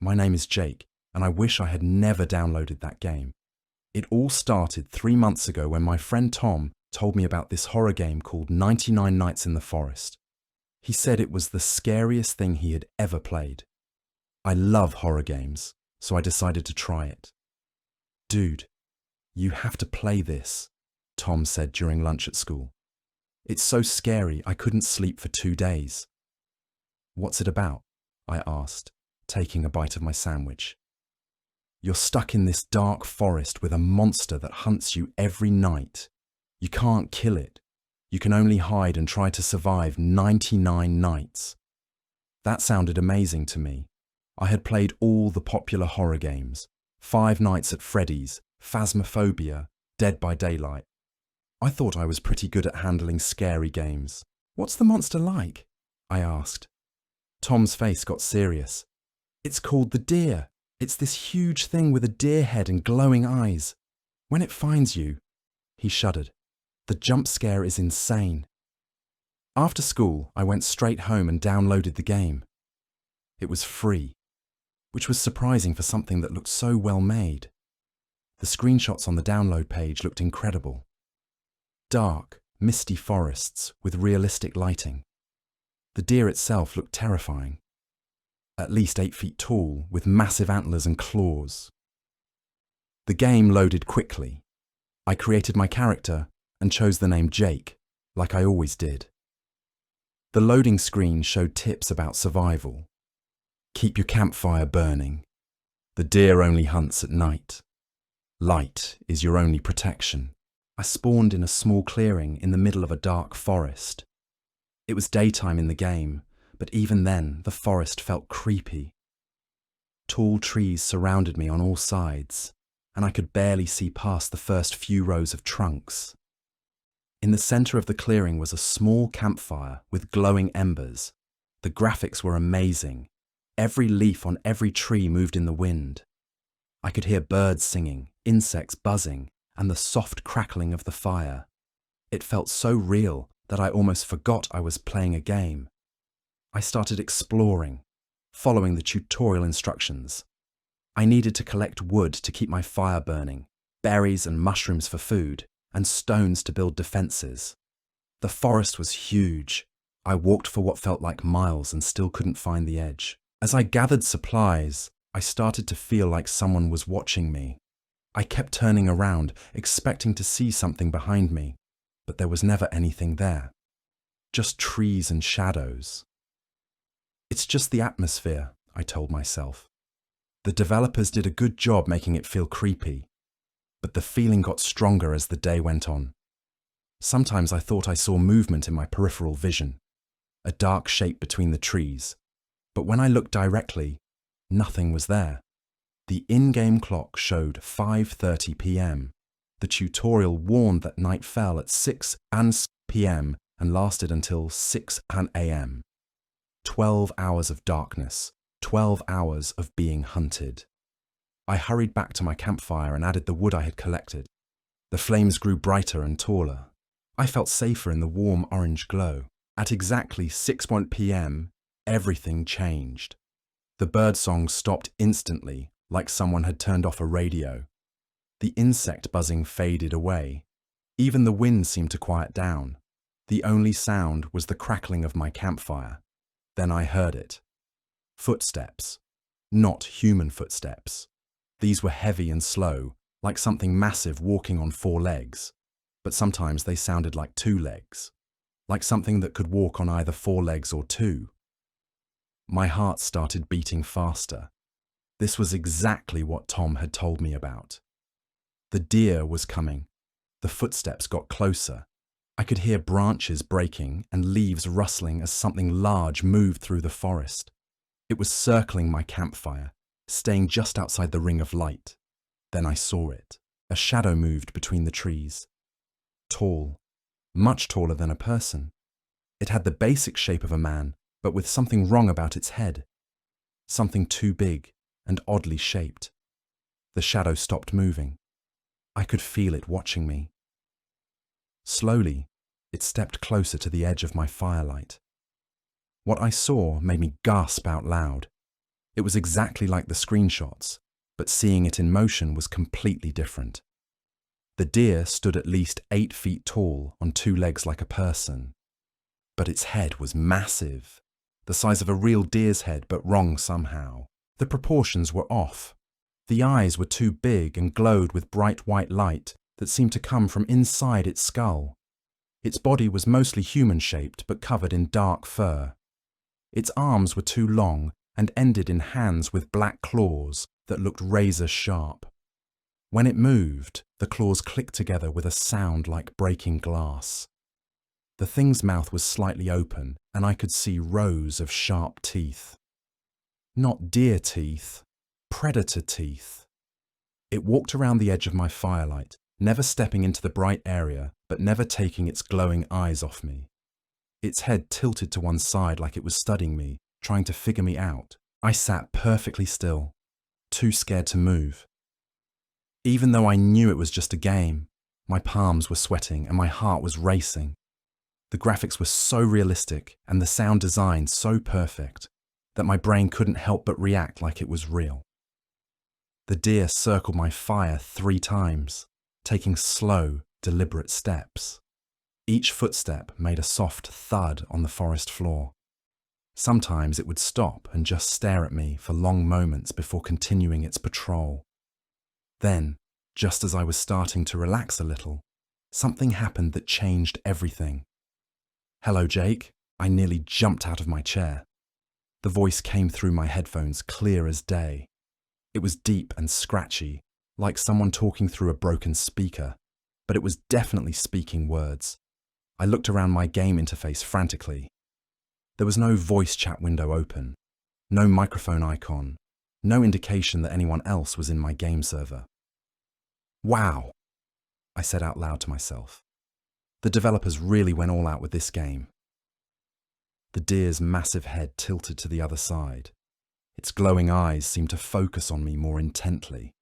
My name is Jake, and I wish I had never downloaded that game. It all started 3 months ago when my friend Tom told me about this horror game called 99 Nights in the Forest. He said it was the scariest thing he had ever played. I love horror games, so I decided to try it. "Dude, you have to play this," Tom said during lunch at school. "It's so scary I couldn't sleep for 2 days." "What's it about?" I asked, taking a bite of my sandwich. "You're stuck in this dark forest with a monster that hunts you every night. You can't kill it. You can only hide and try to survive 99 nights. That sounded amazing to me. I had played all the popular horror games: Five Nights at Freddy's, Phasmophobia, Dead by Daylight. I thought I was pretty good at handling scary games. "What's the monster like?" I asked. Tom's face got serious. "It's called the deer. It's this huge thing with a deer head and glowing eyes. When it finds you," he shuddered, "the jump scare is insane." After school, I went straight home and downloaded the game. It was free, which was surprising for something that looked so well made. The screenshots on the download page looked incredible. Dark, misty forests with realistic lighting. The deer itself looked terrifying. At least 8 feet tall, with massive antlers and claws. The game loaded quickly. I created my character and chose the name Jake, like I always did. The loading screen showed tips about survival. Keep your campfire burning. The deer only hunts at night. Light is your only protection. I spawned in a small clearing in the middle of a dark forest. It was daytime in the game, but even then the forest felt creepy. Tall trees surrounded me on all sides, and I could barely see past the first few rows of trunks. In the center of the clearing was a small campfire with glowing embers. The graphics were amazing. Every leaf on every tree moved in the wind. I could hear birds singing, insects buzzing, and the soft crackling of the fire. It felt so real that I almost forgot I was playing a game. I started exploring, following the tutorial instructions. I needed to collect wood to keep my fire burning, berries and mushrooms for food, and stones to build defenses. The forest was huge. I walked for what felt like miles and still couldn't find the edge. As I gathered supplies, I started to feel like someone was watching me. I kept turning around, expecting to see something behind me, but there was never anything there. Just trees and shadows. "It's just the atmosphere," I told myself. The developers did a good job making it feel creepy, but the feeling got stronger as the day went on. Sometimes I thought I saw movement in my peripheral vision, a dark shape between the trees, but when I looked directly, nothing was there. The in-game clock showed 5:30 p.m. The tutorial warned that night fell at 6 p.m. and lasted until 6 a.m. 12 hours of darkness, 12 hours of being hunted. I hurried back to my campfire and added the wood I had collected. The flames grew brighter and taller. I felt safer in the warm orange glow. At exactly 6 p.m., everything changed. The birdsong stopped instantly, like someone had turned off a radio. The insect buzzing faded away. Even the wind seemed to quiet down. The only sound was the crackling of my campfire. Then I heard it. Footsteps. Not human footsteps. These were heavy and slow, like something massive walking on 4 legs. But sometimes they sounded like 2 legs. Like something that could walk on either 4 legs or 2. My heart started beating faster. This was exactly what Tom had told me about. The deer was coming. The footsteps got closer. I could hear branches breaking and leaves rustling as something large moved through the forest. It was circling my campfire, staying just outside the ring of light. Then I saw it. A shadow moved between the trees. Tall, much taller than a person. It had the basic shape of a man, but with something wrong about its head. Something too big and oddly shaped. The shadow stopped moving. I could feel it watching me. Slowly, it stepped closer to the edge of my firelight. What I saw made me gasp out loud. It was exactly like the screenshots, but seeing it in motion was completely different. The deer stood at least 8 feet tall on 2 legs like a person. But its head was massive, the size of a real deer's head, but wrong somehow. The proportions were off. The eyes were too big and glowed with bright white light that seemed to come from inside its skull. Its body was mostly human-shaped but covered in dark fur. Its arms were too long and ended in hands with black claws that looked razor-sharp. When it moved, the claws clicked together with a sound like breaking glass. The thing's mouth was slightly open, and I could see rows of sharp teeth. Not deer teeth, predator teeth. It walked around the edge of my firelight, never stepping into the bright area, but never taking its glowing eyes off me. Its head tilted to one side like it was studying me, trying to figure me out. I sat perfectly still, too scared to move. Even though I knew it was just a game, my palms were sweating and my heart was racing. The graphics were so realistic and the sound design so perfect that my brain couldn't help but react like it was real. The deer circled my fire 3 times, taking slow, deliberate steps. Each footstep made a soft thud on the forest floor. Sometimes it would stop and just stare at me for long moments before continuing its patrol. Then, just as I was starting to relax a little, something happened that changed everything. "Hello, Jake." I nearly jumped out of my chair. The voice came through my headphones clear as day. It was deep and scratchy, like someone talking through a broken speaker, but it was definitely speaking words. I looked around my game interface frantically. There was no voice chat window open, no microphone icon, no indication that anyone else was in my game server. "Wow," I said out loud to myself. The developers really went all out with this game. The deer's massive head tilted to the other side. Its glowing eyes seemed to focus on me more intently.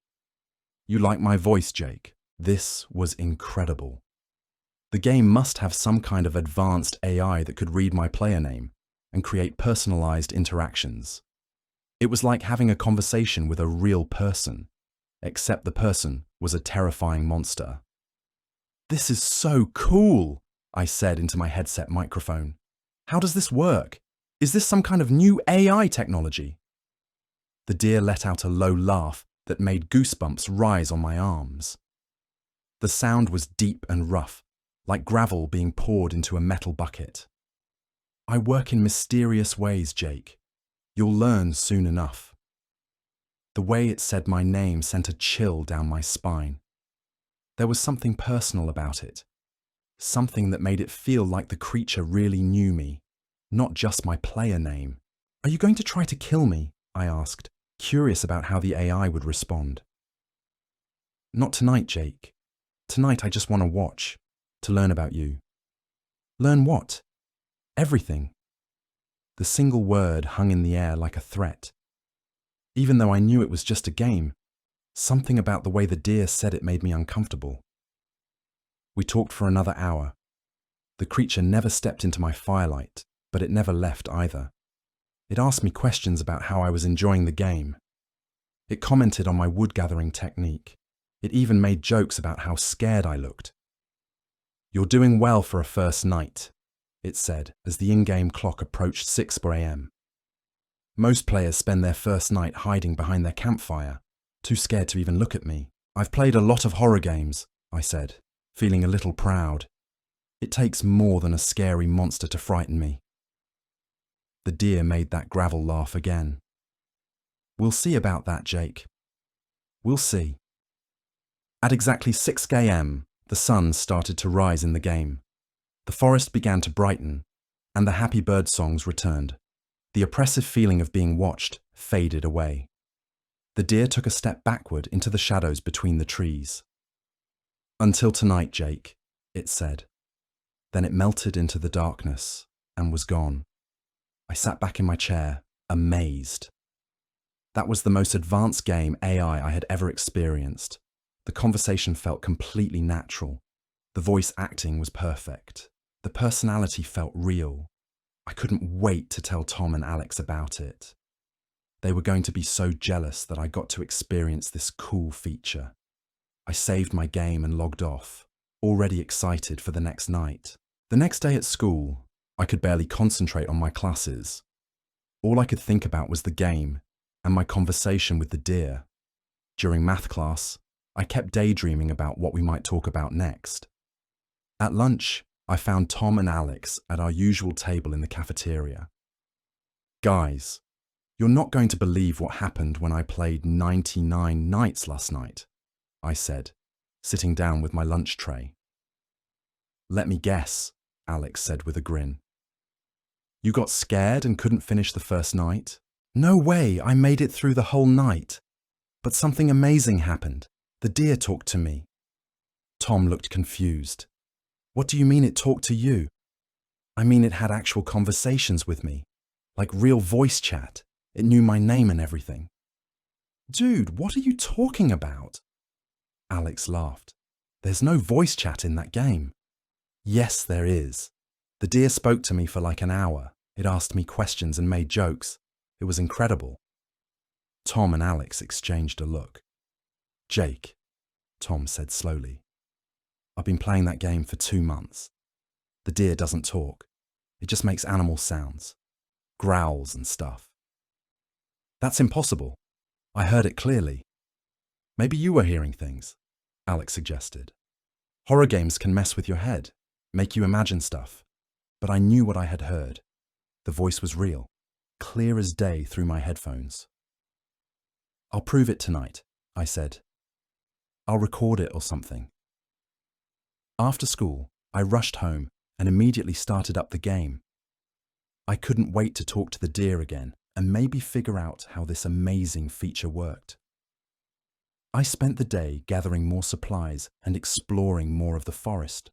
"You like my voice, Jake?" This was incredible. The game must have some kind of advanced AI that could read my player name and create personalized interactions. It was like having a conversation with a real person, except the person was a terrifying monster. "This is so cool," I said into my headset microphone. "How does this work? Is this some kind of new AI technology?" The deer let out a low laugh that made goosebumps rise on my arms. The sound was deep and rough, like gravel being poured into a metal bucket. "I work in mysterious ways, Jake. You'll learn soon enough." The way it said my name sent a chill down my spine. There was something personal about it, something that made it feel like the creature really knew me, not just my player name. "Are you going to try to kill me?" I asked, curious about how the AI would respond. "Not tonight, Jake. Tonight I just want to watch, to learn about you." "Learn what?" "Everything." The single word hung in the air like a threat. Even though I knew it was just a game, something about the way the deer said it made me uncomfortable. We talked for another hour. The creature never stepped into my firelight, but it never left either. It asked me questions about how I was enjoying the game. It commented on my wood-gathering technique. It even made jokes about how scared I looked. "You're doing well for a first night," it said as the in-game clock approached 6 a.m. "Most players spend their first night hiding behind their campfire, too scared to even look at me. I've played a lot of horror games," I said, feeling a little proud. "It takes more than a scary monster to frighten me." The deer made that gravel laugh again. "We'll see about that, Jake. We'll see." At exactly 6 a.m., the sun started to rise in the game. The forest began to brighten, and the happy bird songs returned. The oppressive feeling of being watched faded away. The deer took a step backward into the shadows between the trees. "Until tonight, Jake," it said. Then it melted into the darkness and was gone. I sat back in my chair, amazed. That was the most advanced game AI I had ever experienced. The conversation felt completely natural. The voice acting was perfect. The personality felt real. I couldn't wait to tell Tom and Alex about it. They were going to be so jealous that I got to experience this cool feature. I saved my game and logged off, already excited for the next night. The next day at school, I could barely concentrate on my classes. All I could think about was the game and my conversation with the deer. During math class, I kept daydreaming about what we might talk about next. At lunch, I found Tom and Alex at our usual table in the cafeteria. "Guys, you're not going to believe what happened when I played 99 nights last night," I said, sitting down with my lunch tray. "Let me guess," Alex said with a grin. "You got scared and couldn't finish the first night?" "No way, I made it through the whole night. But something amazing happened. The deer talked to me." Tom looked confused. "What do you mean it talked to you?" "I mean it had actual conversations with me, like real voice chat. It knew my name and everything." "Dude, what are you talking about?" Alex laughed. "There's no voice chat in that game." "Yes, there is. The deer spoke to me for like an hour. It asked me questions and made jokes. It was incredible." Tom and Alex exchanged a look. "Jake," Tom said slowly, "I've been playing that game for 2 months. The deer doesn't talk. It just makes animal sounds, growls and stuff." "That's impossible. I heard it clearly." "Maybe you were hearing things," Alex suggested. "Horror games can mess with your head, make you imagine stuff. But I knew what I had heard. The voice was real, clear as day through my headphones." "I'll prove it tonight," I said. "I'll record it or something." After school, I rushed home and immediately started up the game. I couldn't wait to talk to the deer again and maybe figure out how this amazing feature worked. I spent the day gathering more supplies and exploring more of the forest.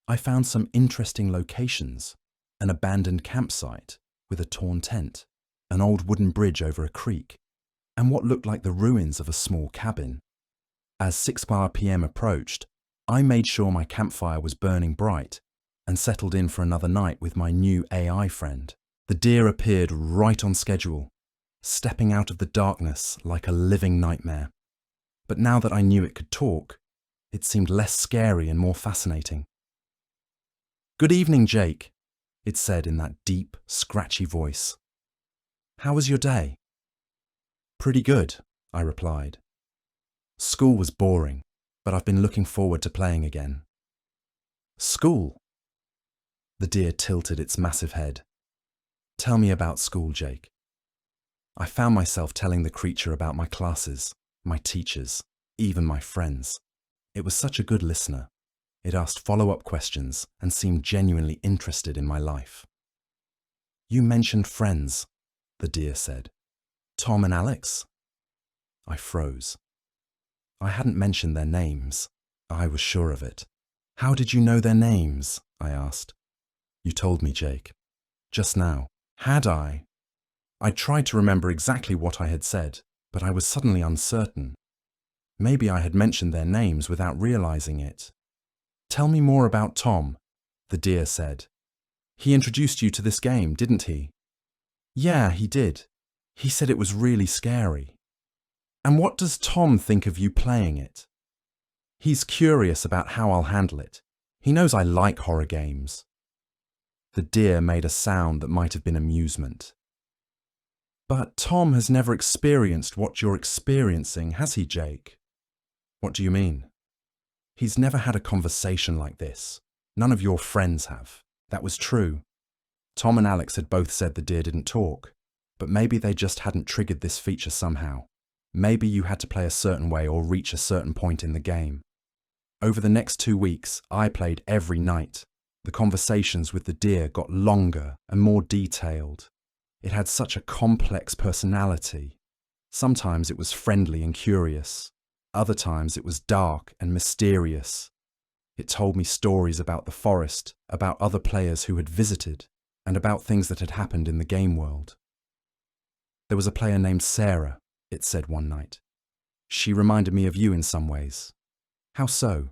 I found some interesting locations: an abandoned campsite with a torn tent, an old wooden bridge over a creek, and what looked like the ruins of a small cabin. As 6 p.m. approached, I made sure my campfire was burning bright and settled in for another night with my new AI friend. The deer appeared right on schedule, stepping out of the darkness like a living nightmare. But now that I knew it could talk, it seemed less scary and more fascinating. "Good evening, Jake," it said in that deep, scratchy voice. "How was your day?" "Pretty good," I replied. "School was boring, but I've been looking forward to playing again." "School?" The deer tilted its massive head. "Tell me about school, Jake." I found myself telling the creature about my classes, my teachers, even my friends. It was such a good listener. It asked follow-up questions and seemed genuinely interested in my life. "You mentioned friends," the deer said. "Tom and Alex?" I froze. I hadn't mentioned their names. I was sure of it. "How did you know their names?" I asked. "You told me, Jake. Just now." "Had I?" I tried to remember exactly what I had said, but I was suddenly uncertain. Maybe I had mentioned their names without realizing it. "Tell me more about Tom," the deer said. "He introduced you to this game, didn't he?" "Yeah, he did. He said it was really scary." "And what does Tom think of you playing it?" "He's curious about how I'll handle it. He knows I like horror games." The deer made a sound that might have been amusement. "But Tom has never experienced what you're experiencing, has he, Jake?" "What do you mean?" "He's never had a conversation like this. None of your friends have." That was true. Tom and Alex had both said the deer didn't talk, but maybe they just hadn't triggered this feature somehow. Maybe you had to play a certain way or reach a certain point in the game. Over the next 2 weeks, I played every night. The conversations with the deer got longer and more detailed. It had such a complex personality. Sometimes it was friendly and curious. Other times it was dark and mysterious. It told me stories about the forest, about other players who had visited, and about things that had happened in the game world. "There was a player named Sarah," it said one night. "She reminded me of you in some ways." "How so?"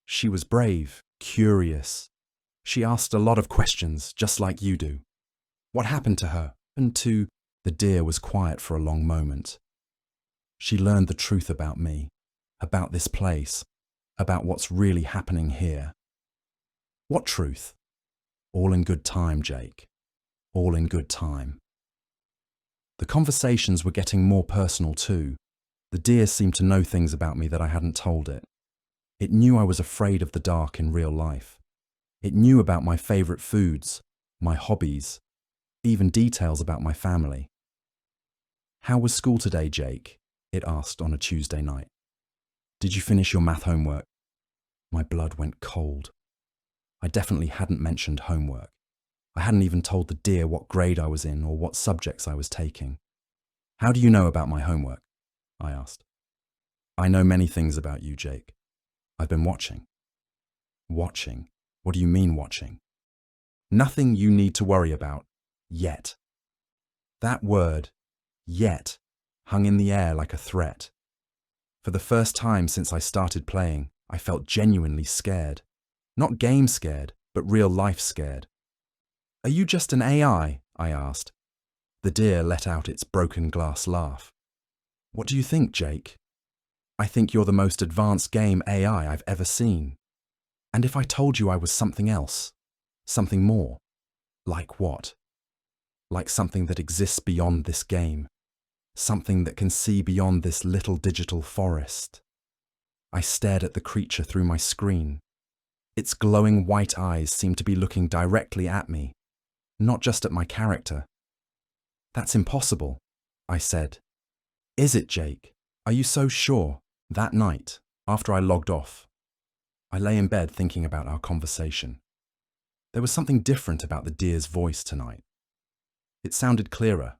"She was brave, curious. She asked a lot of questions, just like you do. What happened to her? And to The deer was quiet for a long moment. She learned the truth about me, about this place, about what's really happening here. What truth? All in good time, Jake. All in good time. The conversations were getting more personal too. The deer seemed to know things about me that I hadn't told it. It knew I was afraid of the dark in real life. It knew about my favourite foods, my hobbies, even details about my family. "How was school today, Jake?" it asked on a Tuesday night. "Did you finish your math homework?" My blood went cold. I definitely hadn't mentioned homework. I hadn't even told the deer what grade I was in or what subjects I was taking. "How do you know about my homework?" I asked. "I know many things about you, Jake. I've been watching." "Watching? What do you mean watching?" "Nothing you need to worry about. Yet." That word, yet, hung in the air like a threat. For the first time since I started playing, I felt genuinely scared. Not game scared, but real life scared. "Are you just an AI?" I asked. The deer let out its broken glass laugh. "What do you think, Jake?" "I think you're the most advanced game AI I've ever seen. And if I told you I was something else, something more, like what? Like something that exists beyond this game, something that can see beyond this little digital forest." I stared at the creature through my screen. Its glowing white eyes seemed to be looking directly at me, not just at my character. "That's impossible," I said. "Is it, Jake? Are you so sure?" That night, after I logged off, I lay in bed thinking about our conversation. There was something different about the deer's voice tonight. It sounded clearer,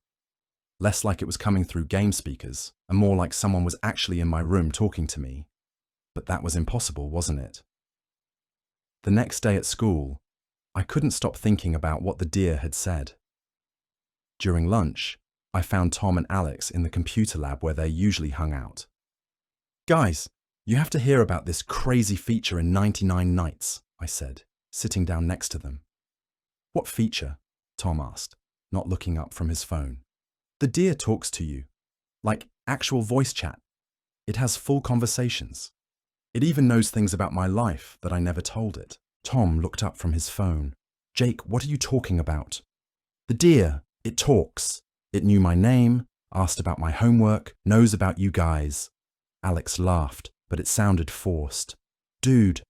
less like it was coming through game speakers, and more like someone was actually in my room talking to me. But that was impossible, wasn't it? The next day at school, I couldn't stop thinking about what the deer had said. During lunch, I found Tom and Alex in the computer lab where they usually hung out. "Guys, you have to hear about this crazy feature in 99 Nights," I said, sitting down next to them. "What feature?" Tom asked, not looking up from his phone. "The deer talks to you, like actual voice chat. It has full conversations. It even knows things about my life that I never told it." Tom looked up from his phone. "Jake, what are you talking about?" "The deer, it talks. It knew my name, asked about my homework, knows about you guys." Alex laughed, but it sounded forced. "Dude,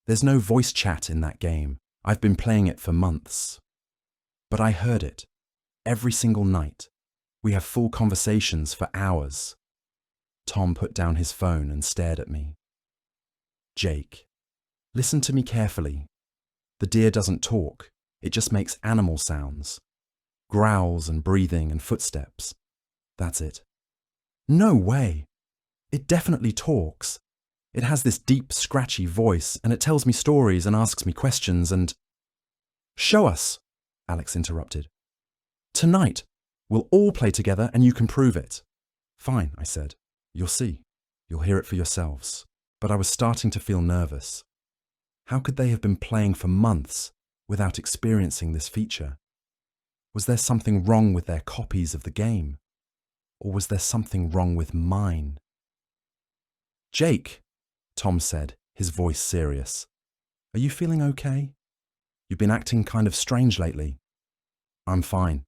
there's no voice chat in that game. I've been playing it for months." "But I heard it. Every single night. We have full conversations for hours." Tom put down his phone and stared at me. "Jake, listen to me carefully. The deer doesn't talk. It just makes animal sounds. Growls and breathing and footsteps. That's it." "No way. It definitely talks. It has this deep, scratchy voice, and it tells me stories and asks me questions and—" "Show us," Alex interrupted. "Tonight, we'll all play together and you can prove it." "Fine," I said. "You'll see. You'll hear it for yourselves." But I was starting to feel nervous. How could they have been playing for months without experiencing this feature? Was there something wrong with their copies of the game? Or was there something wrong with mine? "Jake," Tom said, his voice serious. "Are you feeling okay? You've been acting kind of strange lately." "I'm fine.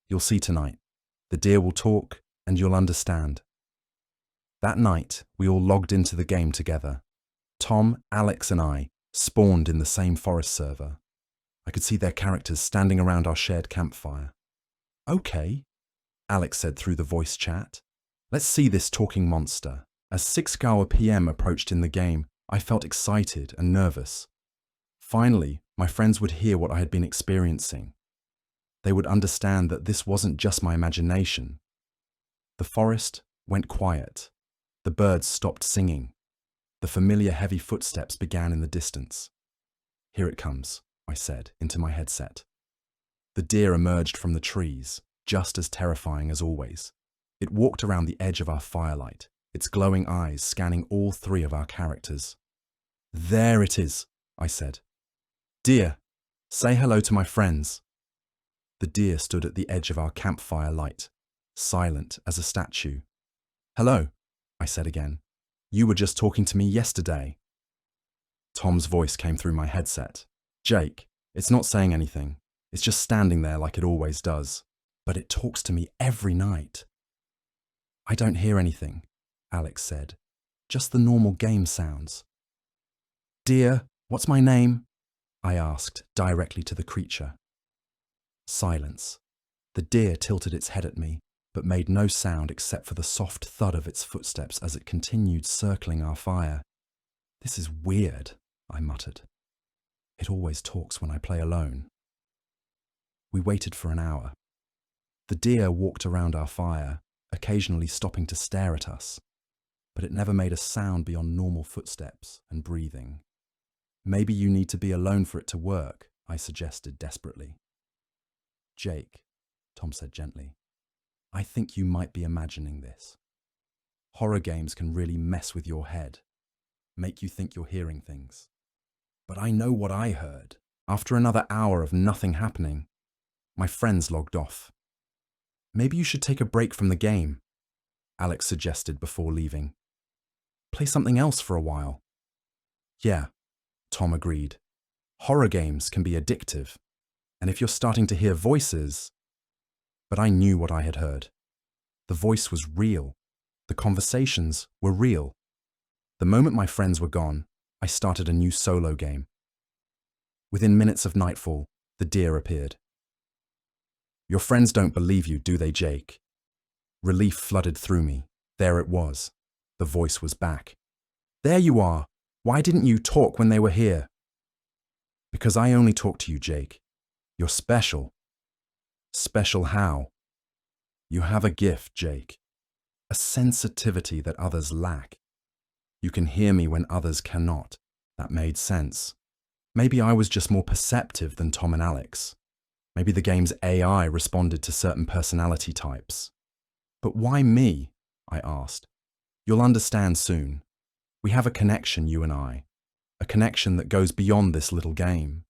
You'll see tonight. The deer will talk and you'll understand." That night, we all logged into the game together. Tom, Alex and I spawned in the same forest server. I could see their characters standing around our shared campfire. "Okay," Alex said through the voice chat. "Let's see this talking monster." As 6 p.m. approached in the game, I felt excited and nervous. Finally, my friends would hear what I had been experiencing. They would understand that this wasn't just my imagination. The forest went quiet. The birds stopped singing. The familiar heavy footsteps began in the distance. "Here it comes," I said into my headset. The deer emerged from the trees, just as terrifying as always. It walked around the edge of our firelight, its glowing eyes scanning all three of our characters. "There it is," I said. "Deer, say hello to my friends." The deer stood at the edge of our campfire light, silent as a statue. "Hello," I said again. "You were just talking to me yesterday." Tom's voice came through my headset. "Jake, it's not saying anything. It's just standing there like it always does. But it talks to me every night." "I don't hear anything," Alex said. "Just the normal game sounds." "Dear, what's my name?" I asked directly to the creature. Silence. The deer tilted its head at me, but made no sound except for the soft thud of its footsteps as it continued circling our fire. "This is weird," I muttered. "It always talks when I play alone." We waited for an hour. The deer walked around our fire, occasionally stopping to stare at us, but it never made a sound beyond normal footsteps and breathing. "Maybe you need to be alone for it to work," I suggested desperately. "Jake," Tom said gently, "I think you might be imagining this. Horror games can really mess with your head, make you think you're hearing things. But I know what I heard. After another hour of nothing happening, my friends logged off. Maybe you should take a break from the game," Alex suggested before leaving. "Play something else for a while." "Yeah," Tom agreed. "Horror games can be addictive, and if you're starting to hear voices..." But I knew what I had heard. The voice was real. The conversations were real. The moment my friends were gone, I started a new solo game. Within minutes of nightfall, the deer appeared. "Your friends don't believe you, do they, Jake?" Relief flooded through me. There it was. The voice was back. "There you are. Why didn't you talk when they were here?" "Because I only talk to you, Jake. You're special." "Special how?" "You have a gift, Jake. A sensitivity that others lack. You can hear me when others cannot." That made sense. Maybe I was just more perceptive than Tom and Alex. Maybe the game's AI responded to certain personality types. "But why me?" I asked. "You'll understand soon. We have a connection, you and I. A connection that goes beyond this little game."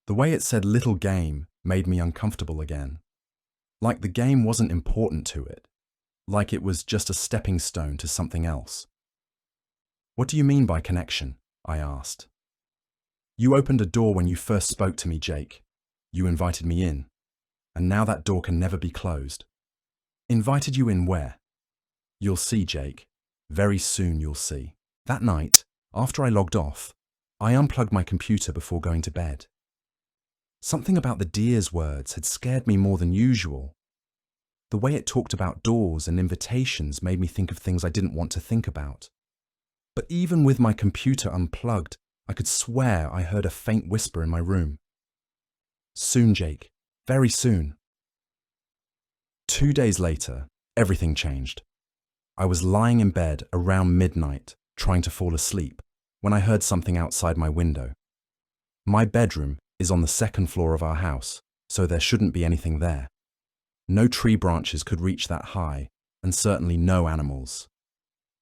The way it said "little game" made me uncomfortable again. Like the game wasn't important to it. Like it was just a stepping stone to something else. "What do you mean by connection?" I asked. "You opened a door when you first spoke to me, Jake. You invited me in. And now that door can never be closed." "Invited you in where?" "You'll see, Jake. Very soon you'll see." That night, after I logged off, I unplugged my computer before going to bed. Something about the deer's words had scared me more than usual. The way it talked about doors and invitations made me think of things I didn't want to think about. But even with my computer unplugged, I could swear I heard a faint whisper in my room. "Soon, Jake. Very soon." 2 days later, everything changed. I was lying in bed around midnight, trying to fall asleep, when I heard something outside my window. My bedroom is on the second floor of our house, so there shouldn't be anything there. No tree branches could reach that high, and certainly no animals.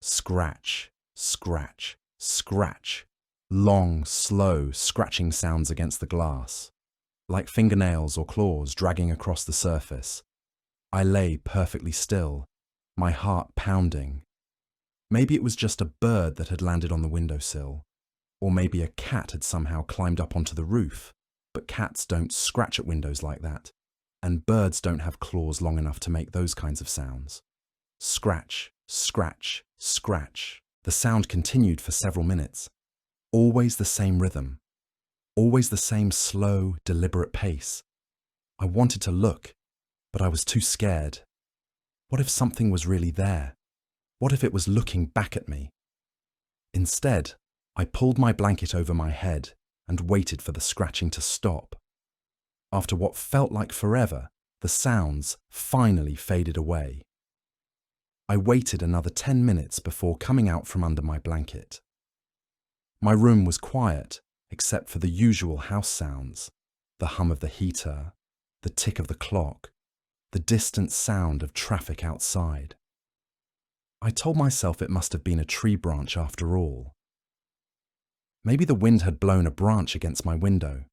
Scratch, scratch, scratch. Long, slow, scratching sounds against the glass, like fingernails or claws dragging across the surface. I lay perfectly still, my heart pounding. Maybe it was just a bird that had landed on the windowsill, or maybe a cat had somehow climbed up onto the roof, but cats don't scratch at windows like that, and birds don't have claws long enough to make those kinds of sounds. Scratch, scratch, scratch. The sound continued for several minutes. Always the same rhythm. Always the same slow, deliberate pace. I wanted to look, but I was too scared. What if something was really there? What if it was looking back at me? Instead, I pulled my blanket over my head and waited for the scratching to stop. After what felt like forever, the sounds finally faded away. I waited another 10 minutes before coming out from under my blanket. My room was quiet, except for the usual house sounds, the hum of the heater, the tick of the clock, the distant sound of traffic outside. I told myself it must have been a tree branch after all. Maybe the wind had blown a branch against my window.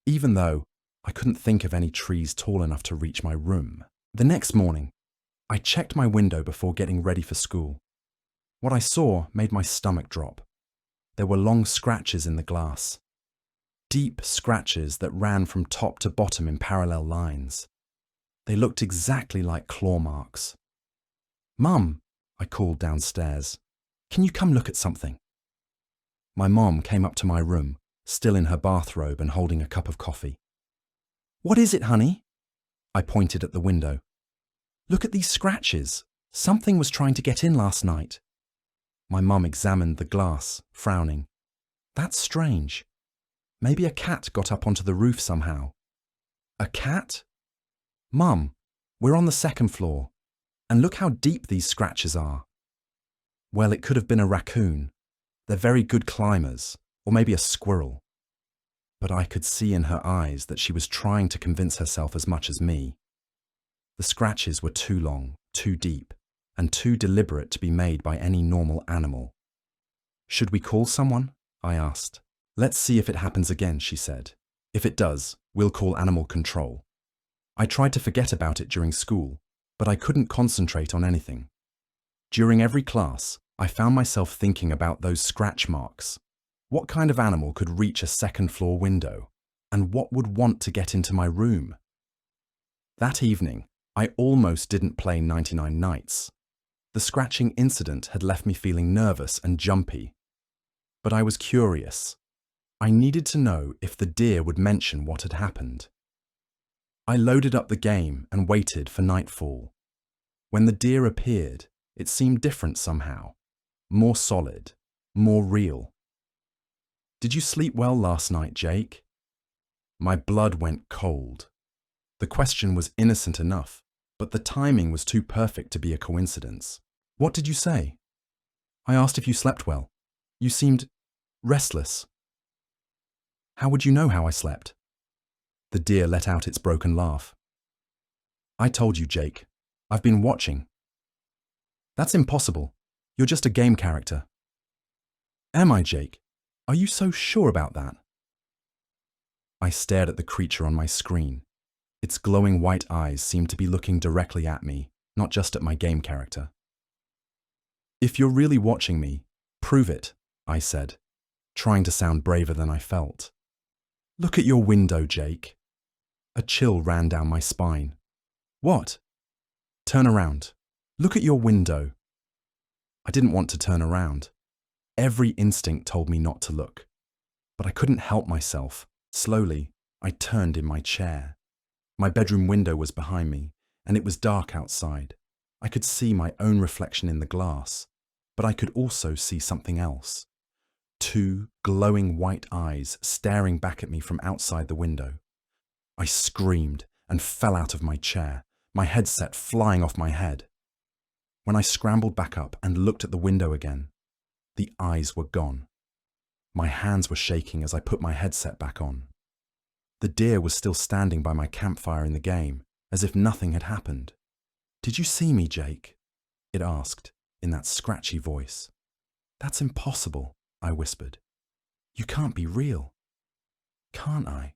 Even though I couldn't think of any trees tall enough to reach my room. The next morning, I checked my window before getting ready for school. What I saw made my stomach drop. There were long scratches in the glass. Deep scratches that ran from top to bottom in parallel lines. They looked exactly like claw marks. "Mum," I called downstairs, "can you come look at something?" My mom came up to my room, still in her bathrobe and holding a cup of coffee. "What is it, honey?" I pointed at the window. "Look at these scratches. Something was trying to get in last night." My mum examined the glass, frowning. "That's strange. Maybe a cat got up onto the roof somehow." "A cat?" "Mum, we're on the second floor, and look how deep these scratches are." Well, it could have been a raccoon. They're very good climbers, or maybe a squirrel. But I could see in her eyes that she was trying to convince herself as much as me. The scratches were too long, too deep, and too deliberate to be made by any normal animal. "Should we call someone?" I asked. "Let's see if it happens again," she said. "If it does, we'll call animal control." I tried to forget about it during school, but I couldn't concentrate on anything. During every class, I found myself thinking about those scratch marks. What kind of animal could reach a second-floor window? And what would want to get into my room? That evening, I almost didn't play 99 Nights. The scratching incident had left me feeling nervous and jumpy. But I was curious. I needed to know if the deer would mention what had happened. I loaded up the game and waited for nightfall. When the deer appeared, it seemed different somehow. More solid, more real. "Did you sleep well last night, Jake?" My blood went cold. The question was innocent enough, but the timing was too perfect to be a coincidence. "What did you say?" "I asked if you slept well. You seemed restless." "How would you know how I slept?" The deer let out its broken laugh. "I told you, Jake. I've been watching." "That's impossible. You're just a game character." "Am I, Jake? Are you so sure about that?" I stared at the creature on my screen. Its glowing white eyes seemed to be looking directly at me, not just at my game character. "If you're really watching me, prove it," I said, trying to sound braver than I felt. "Look at your window, Jake." A chill ran down my spine. "What?" "Turn around. Look at your window." I didn't want to turn around. Every instinct told me not to look. But I couldn't help myself. Slowly, I turned in my chair. My bedroom window was behind me, and it was dark outside. I could see my own reflection in the glass, but I could also see something else. Two glowing white eyes staring back at me from outside the window. I screamed and fell out of my chair, my headset flying off my head. When I scrambled back up and looked at the window again, the eyes were gone. My hands were shaking as I put my headset back on. The deer was still standing by my campfire in the game, as if nothing had happened. "Did you see me, Jake?" it asked, in that scratchy voice. "That's impossible," I whispered. "You can't be real." "Can't I?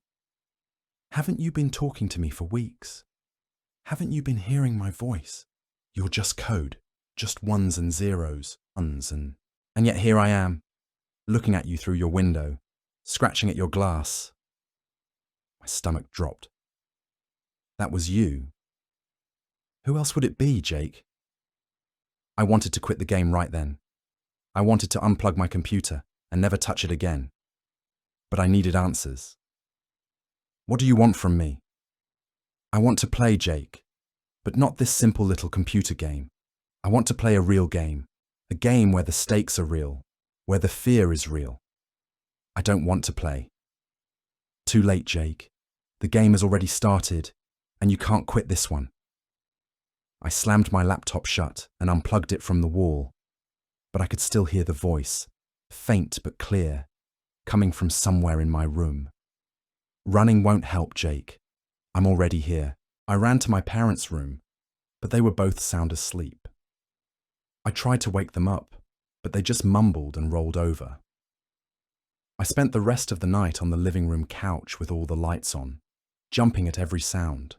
Haven't you been talking to me for weeks? Haven't you been hearing my voice? You're just code, just ones and zeros, and yet here I am, looking at you through your window, scratching at your glass." My stomach dropped. "That was you. Who else would it be, Jake?" I wanted to quit the game right then. I wanted to unplug my computer and never touch it again. But I needed answers. "What do you want from me?" "I want to play, Jake, but not this simple little computer game. I want to play a real game, a game where the stakes are real, where the fear is real. I don't want to play." "Too late, Jake. The game has already started, and you can't quit this one." I slammed my laptop shut and unplugged it from the wall, but I could still hear the voice, faint but clear, coming from somewhere in my room. "Running won't help, Jake. I'm already here." I ran to my parents' room, but they were both sound asleep. I tried to wake them up, but they just mumbled and rolled over. I spent the rest of the night on the living room couch with all the lights on, jumping at every sound.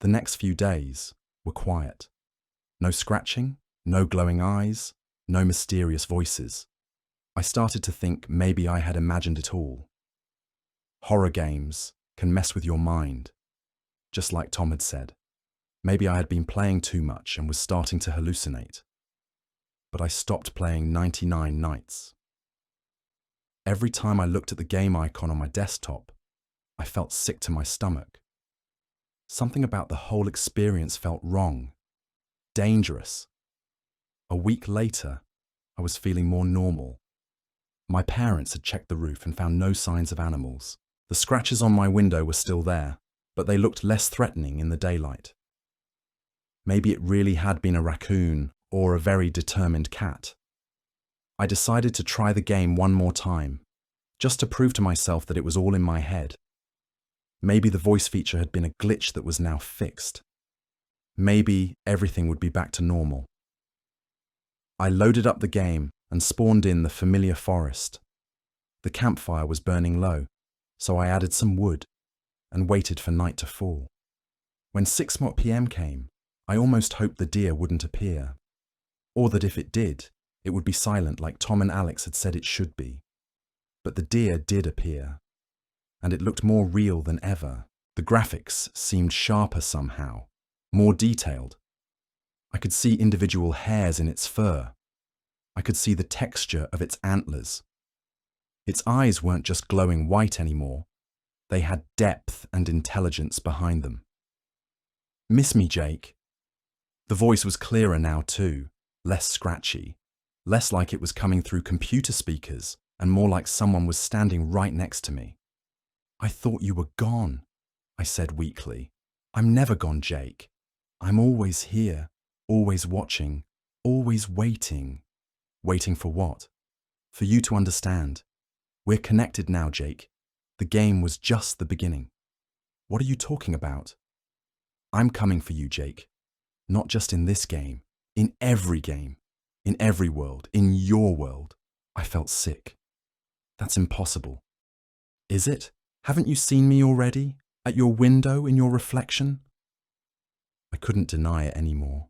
The next few days were quiet. No scratching, no glowing eyes, no mysterious voices. I started to think maybe I had imagined it all. Horror games can mess with your mind, just like Tom had said. Maybe I had been playing too much and was starting to hallucinate. But I stopped playing 99 Nights. Every time I looked at the game icon on my desktop, I felt sick to my stomach. Something about the whole experience felt wrong, dangerous. A week later, I was feeling more normal. My parents had checked the roof and found no signs of animals. The scratches on my window were still there, but they looked less threatening in the daylight. Maybe it really had been a raccoon or a very determined cat. I decided to try the game one more time, just to prove to myself that it was all in my head. Maybe the voice feature had been a glitch that was now fixed. Maybe everything would be back to normal. I loaded up the game and spawned in the familiar forest. The campfire was burning low, so I added some wood and waited for night to fall. When 6 p.m. came, I almost hoped the deer wouldn't appear, or that if it did, it would be silent like Tom and Alex had said it should be. But the deer did appear, and it looked more real than ever. The graphics seemed sharper somehow, more detailed. I could see individual hairs in its fur. I could see the texture of its antlers. Its eyes weren't just glowing white anymore. They had depth and intelligence behind them. "Miss me, Jake?" The voice was clearer now too, less scratchy, less like it was coming through computer speakers and more like someone was standing right next to me. "I thought you were gone," I said weakly. "I'm never gone, Jake. I'm always here, always watching, always waiting." Waiting for what? For you to understand. We're connected now, Jake. The game was just the beginning. "What are you talking about?" "I'm coming for you, Jake. Not just in this game, in every game, in every world, in your world." I felt sick. "That's impossible." "Is it? Haven't you seen me already? At your window, in your reflection?" I couldn't deny it anymore.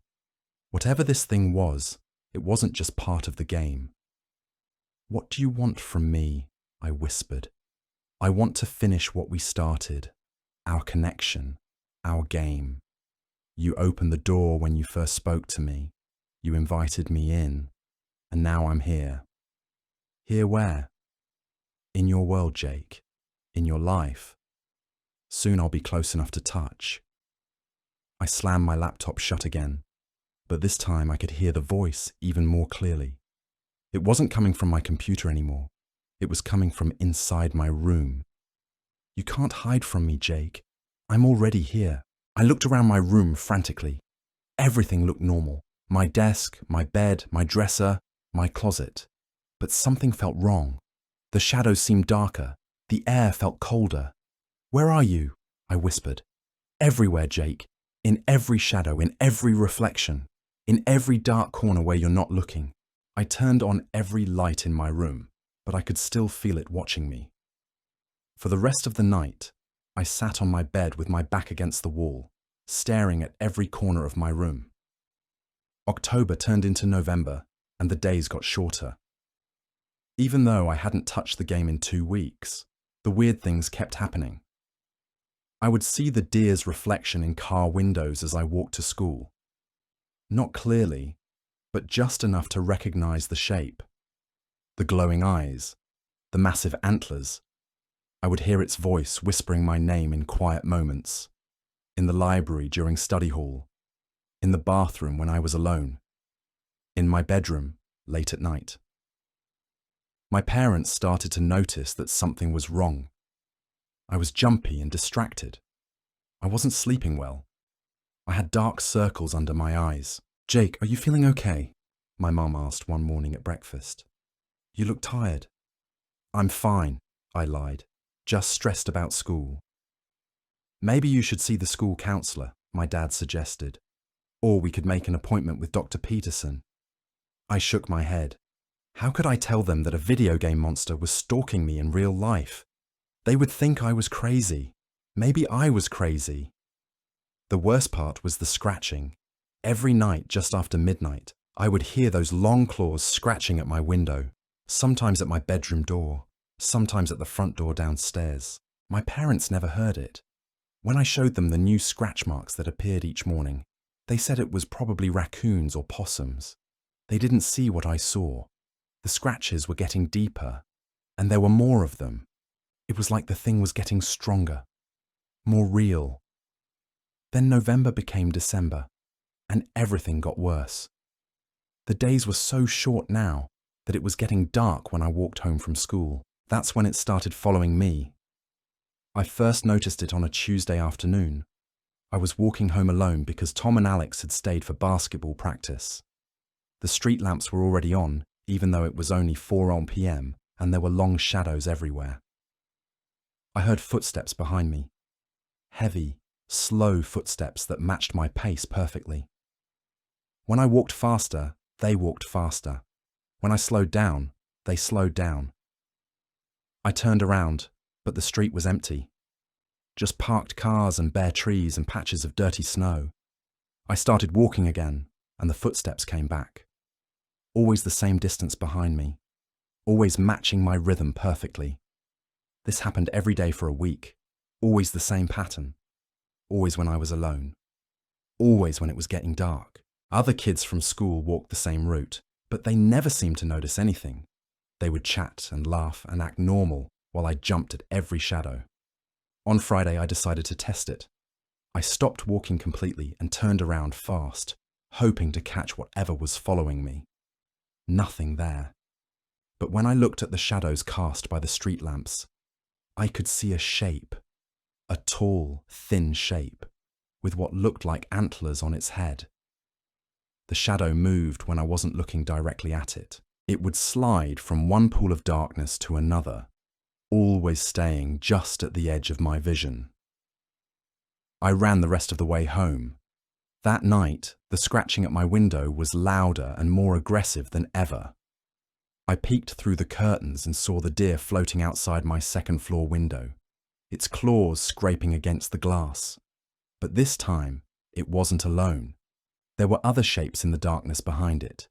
Whatever this thing was, it wasn't just part of the game. "What do you want from me?" I whispered. "I want to finish what we started, our connection, our game. You opened the door when you first spoke to me. You invited me in, and now I'm here." "Here where?" "In your world, Jake. In your life. Soon I'll be close enough to touch." I slammed my laptop shut again, but this time I could hear the voice even more clearly. It wasn't coming from my computer anymore. It was coming from inside my room. "You can't hide from me, Jake. I'm already here." I looked around my room frantically. Everything looked normal. My desk, my bed, my dresser, my closet. But something felt wrong. The shadows seemed darker. The air felt colder. "Where are you?" I whispered. "Everywhere, Jake. In every shadow, in every reflection. In every dark corner where you're not looking." I turned on every light in my room, but I could still feel it watching me. For the rest of the night, I sat on my bed with my back against the wall, staring at every corner of my room. October turned into November, and the days got shorter. Even though I hadn't touched the game in 2 weeks, the weird things kept happening. I would see the deer's reflection in car windows as I walked to school. Not clearly, but just enough to recognize the shape. The glowing eyes, the massive antlers. I would hear its voice whispering my name in quiet moments, in the library during study hall, in the bathroom when I was alone, in my bedroom late at night. My parents started to notice that something was wrong. I was jumpy and distracted. I wasn't sleeping well. I had dark circles under my eyes. "Jake, are you feeling okay?" my mum asked one morning at breakfast. "You look tired." "I'm fine," I lied, "just stressed about school." "Maybe you should see the school counsellor," my dad suggested. "Or we could make an appointment with Dr. Peterson." I shook my head. How could I tell them that a video game monster was stalking me in real life? They would think I was crazy. Maybe I was crazy. The worst part was the scratching. Every night just after midnight, I would hear those long claws scratching at my window, sometimes at my bedroom door, sometimes at the front door downstairs. My parents never heard it. When I showed them the new scratch marks that appeared each morning, they said it was probably raccoons or possums. They didn't see what I saw. The scratches were getting deeper, and there were more of them. It was like the thing was getting stronger, more real. Then November became December, and everything got worse. The days were so short now that it was getting dark when I walked home from school. That's when it started following me. I first noticed it on a Tuesday afternoon. I was walking home alone because Tom and Alex had stayed for basketball practice. The street lamps were already on, even though it was only 4 p.m, and there were long shadows everywhere. I heard footsteps behind me. Heavy, slow footsteps that matched my pace perfectly. When I walked faster, they walked faster. When I slowed down, they slowed down. I turned around, but the street was empty. Just parked cars and bare trees and patches of dirty snow. I started walking again, and the footsteps came back. Always the same distance behind me, always matching my rhythm perfectly. This happened every day for a week, always the same pattern, always when I was alone, always when it was getting dark. Other kids from school walked the same route, but they never seemed to notice anything. They would chat and laugh and act normal while I jumped at every shadow. On Friday, I decided to test it. I stopped walking completely and turned around fast, hoping to catch whatever was following me. Nothing there. But when I looked at the shadows cast by the street lamps, I could see a shape, a tall, thin shape, with what looked like antlers on its head. The shadow moved when I wasn't looking directly at it. It would slide from one pool of darkness to another, always staying just at the edge of my vision. I ran the rest of the way home. That night, the scratching at my window was louder and more aggressive than ever. I peeked through the curtains and saw the deer floating outside my second-floor window, its claws scraping against the glass. But this time, it wasn't alone. There were other shapes in the darkness behind it.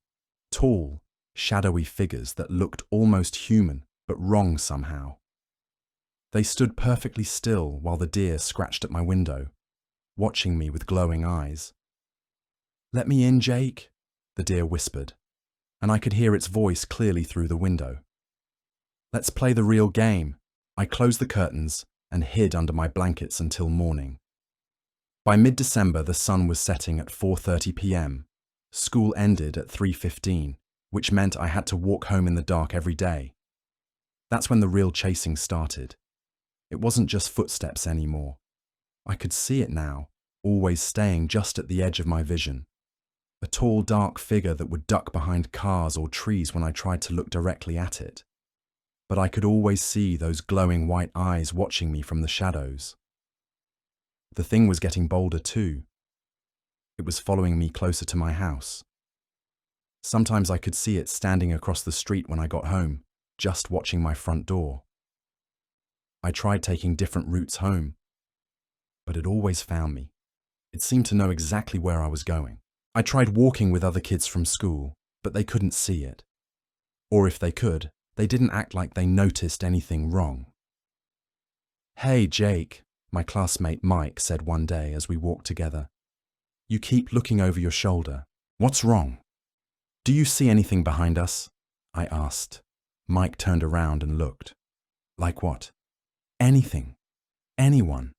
Tall, shadowy figures that looked almost human, but wrong somehow. They stood perfectly still while the deer scratched at my window, watching me with glowing eyes. "Let me in, Jake," the deer whispered, and I could hear its voice clearly through the window. "Let's play the real game." I closed the curtains and hid under my blankets until morning. By mid-December, the sun was setting at 4:30 p.m. School ended at 3:15, which meant I had to walk home in the dark every day. That's when the real chasing started. It wasn't just footsteps anymore. I could see it now, always staying just at the edge of my vision. A tall, dark figure that would duck behind cars or trees when I tried to look directly at it. But I could always see those glowing white eyes watching me from the shadows. The thing was getting bolder too. It was following me closer to my house. Sometimes I could see it standing across the street when I got home, just watching my front door. I tried taking different routes home, but it always found me. It seemed to know exactly where I was going. I tried walking with other kids from school, but they couldn't see it. Or if they could, they didn't act like they noticed anything wrong. "Hey, Jake," my classmate Mike said one day as we walked together. "You keep looking over your shoulder. What's wrong?" "Do you see anything behind us?" I asked. Mike turned around and looked. "Like what?" "Anything. Anyone."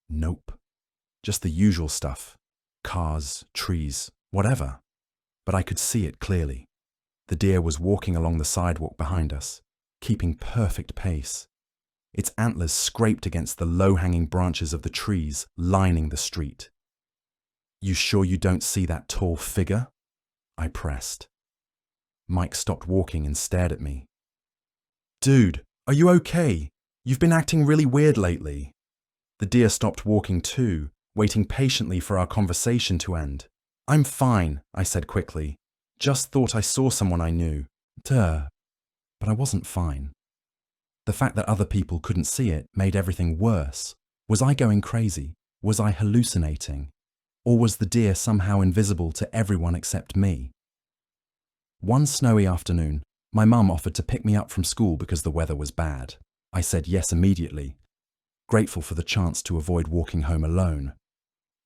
"Nope. Just the usual stuff. Cars, trees, whatever." But I could see it clearly. The deer was walking along the sidewalk behind us, keeping perfect pace. Its antlers scraped against the low-hanging branches of the trees lining the street. "You sure you don't see that tall figure?" I pressed. Mike stopped walking and stared at me. "Dude, are you okay? You've been acting really weird lately." The deer stopped walking too, waiting patiently for our conversation to end. "I'm fine," I said quickly. "Just thought I saw someone I knew. Duh." But I wasn't fine. The fact that other people couldn't see it made everything worse. Was I going crazy? Was I hallucinating? Or was the deer somehow invisible to everyone except me? One snowy afternoon, my mum offered to pick me up from school because the weather was bad. I said yes immediately, grateful for the chance to avoid walking home alone.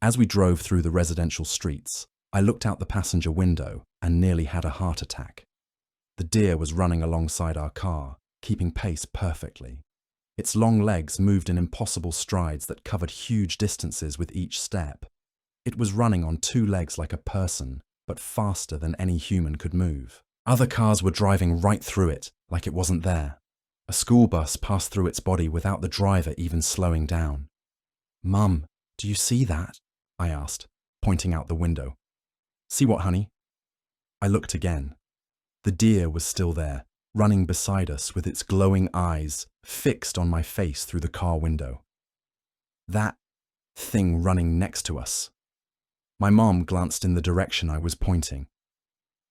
As we drove through the residential streets, I looked out the passenger window and nearly had a heart attack. The deer was running alongside our car, keeping pace perfectly. Its long legs moved in impossible strides that covered huge distances with each step. It was running on two legs like a person, but faster than any human could move. Other cars were driving right through it, like it wasn't there. A school bus passed through its body without the driver even slowing down. "Mum, do you see that?" I asked, pointing out the window. "See what, honey?" I looked again. The deer was still there, running beside us with its glowing eyes fixed on my face through the car window. That thing running next to us. My mom glanced in the direction I was pointing.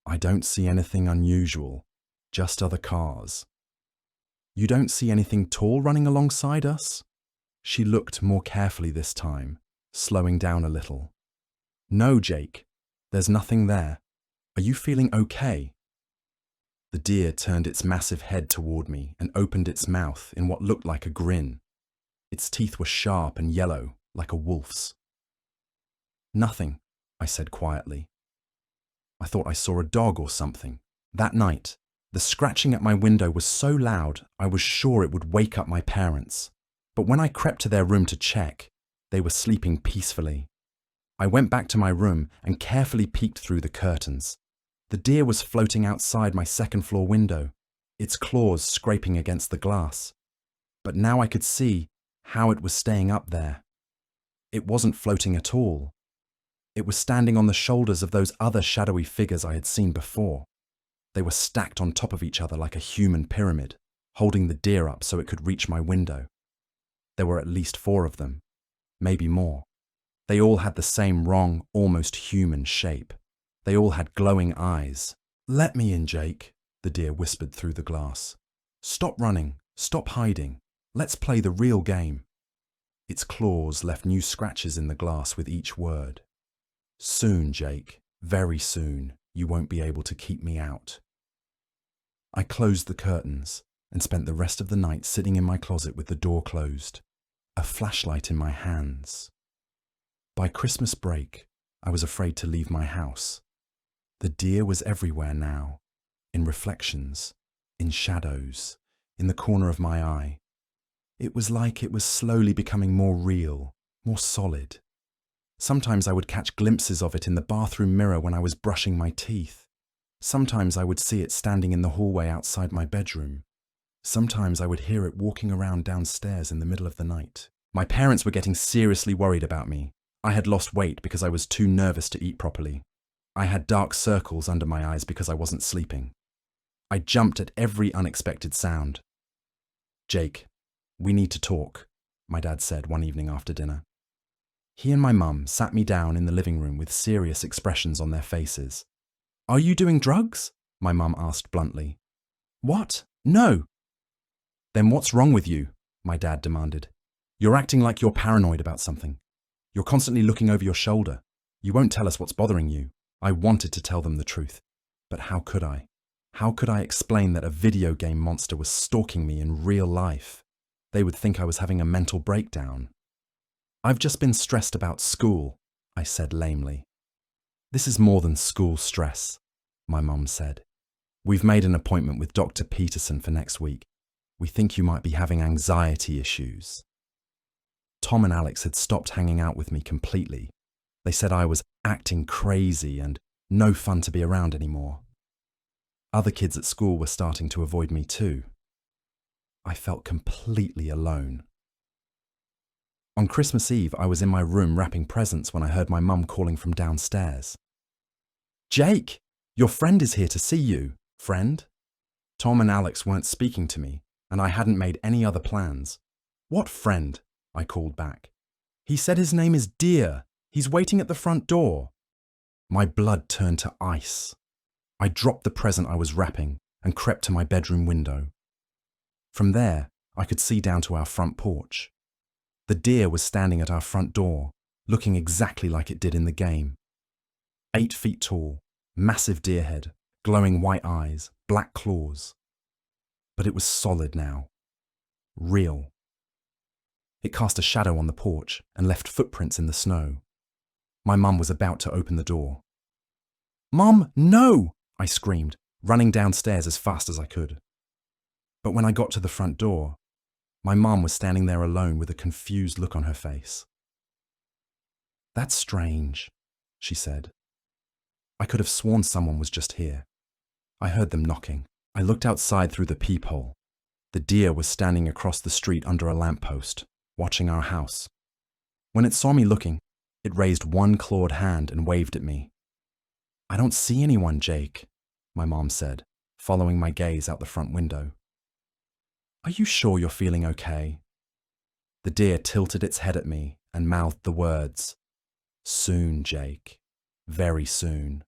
"I don't see anything unusual, just other cars." "You don't see anything tall running alongside us?" She looked more carefully this time, slowing down a little. "No, Jake, there's nothing there. Are you feeling okay?" The deer turned its massive head toward me and opened its mouth in what looked like a grin. Its teeth were sharp and yellow, like a wolf's. "Nothing," I said quietly. I thought I saw a dog or something. That night, the scratching at my window was so loud I was sure it would wake up my parents. But when I crept to their room to check, they were sleeping peacefully. I went back to my room and carefully peeked through the curtains. The deer was floating outside my second-floor window, its claws scraping against the glass. But now I could see how it was staying up there. It wasn't floating at all. It was standing on the shoulders of those other shadowy figures I had seen before. They were stacked on top of each other like a human pyramid, holding the deer up so it could reach my window. There were at least 4 of them, maybe more. They all had the same wrong, almost human shape. They all had glowing eyes. "Let me in, Jake," the deer whispered through the glass. "Stop running, stop hiding. Let's play the real game." Its claws left new scratches in the glass with each word. "Soon, Jake, very soon, you won't be able to keep me out." I closed the curtains and spent the rest of the night sitting in my closet with the door closed, a flashlight in my hands. By Christmas break, I was afraid to leave my house. The deer was everywhere now, in reflections, in shadows, in the corner of my eye. It was like it was slowly becoming more real, more solid. Sometimes I would catch glimpses of it in the bathroom mirror when I was brushing my teeth. Sometimes I would see it standing in the hallway outside my bedroom. Sometimes I would hear it walking around downstairs in the middle of the night. My parents were getting seriously worried about me. I had lost weight because I was too nervous to eat properly. I had dark circles under my eyes because I wasn't sleeping. I jumped at every unexpected sound. "Jake, we need to talk," my dad said one evening after dinner. He and my mum sat me down in the living room with serious expressions on their faces. "Are you doing drugs?" my mum asked bluntly. "What? No." "Then what's wrong with you?" my dad demanded. "You're acting like you're paranoid about something. You're constantly looking over your shoulder. You won't tell us what's bothering you." I wanted to tell them the truth, but how could I? How could I explain that a video game monster was stalking me in real life? They would think I was having a mental breakdown. "I've just been stressed about school," I said lamely. "This is more than school stress," my mum said. "We've made an appointment with Dr. Peterson for next week. We think you might be having anxiety issues." Tom and Alex had stopped hanging out with me completely. They said I was acting crazy and no fun to be around anymore. Other kids at school were starting to avoid me too. I felt completely alone. On Christmas Eve, I was in my room wrapping presents when I heard my mum calling from downstairs. "Jake, your friend is here to see you, friend." Tom and Alex weren't speaking to me, and I hadn't made any other plans. "What friend?" I called back. "He said his name is Deer. He's waiting at the front door." My blood turned to ice. I dropped the present I was wrapping and crept to my bedroom window. From there, I could see down to our front porch. The deer was standing at our front door, looking exactly like it did in the game. 8 feet tall, massive deer head, glowing white eyes, black claws. But it was solid now. Real. It cast a shadow on the porch and left footprints in the snow. My mum was about to open the door. "Mum, no!" I screamed, running downstairs as fast as I could. But when I got to the front door, my mum was standing there alone with a confused look on her face. "That's strange," she said. I could have sworn someone was just here. I heard them knocking. I looked outside through the peephole. The deer was standing across the street under a lamppost, watching our house. When it saw me looking, it raised one clawed hand and waved at me. "I don't see anyone, Jake," my mom said, following my gaze out the front window. "Are you sure you're feeling okay?" The deer tilted its head at me and mouthed the words, "Soon, Jake. Very soon."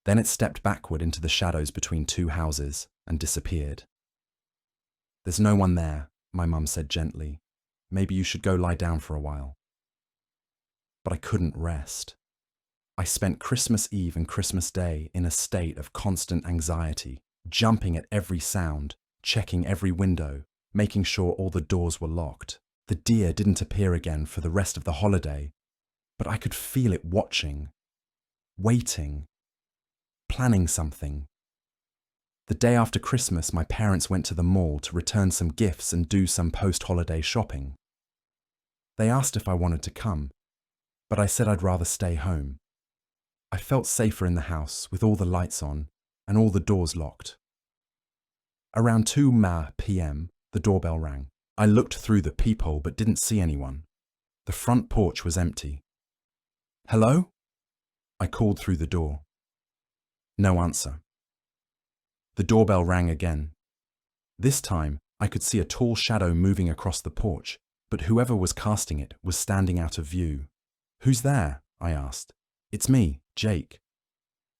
Then it stepped backward into the shadows between 2 houses and disappeared. "There's no one there," my mum said gently. "Maybe you should go lie down for a while." But I couldn't rest. I spent Christmas Eve and Christmas Day in a state of constant anxiety, jumping at every sound, checking every window, making sure all the doors were locked. The deer didn't appear again for the rest of the holiday, but I could feel it watching, waiting, planning something. The day after Christmas, my parents went to the mall to return some gifts and do some post-holiday shopping. They asked if I wanted to come, but I said I'd rather stay home. I felt safer in the house with all the lights on and all the doors locked. Around 2 p.m, the doorbell rang. I looked through the peephole but didn't see anyone. The front porch was empty. "Hello?" I called through the door. No answer. The doorbell rang again. This time, I could see a tall shadow moving across the porch, but whoever was casting it was standing out of view. "Who's there?" I asked. "It's me, Jake."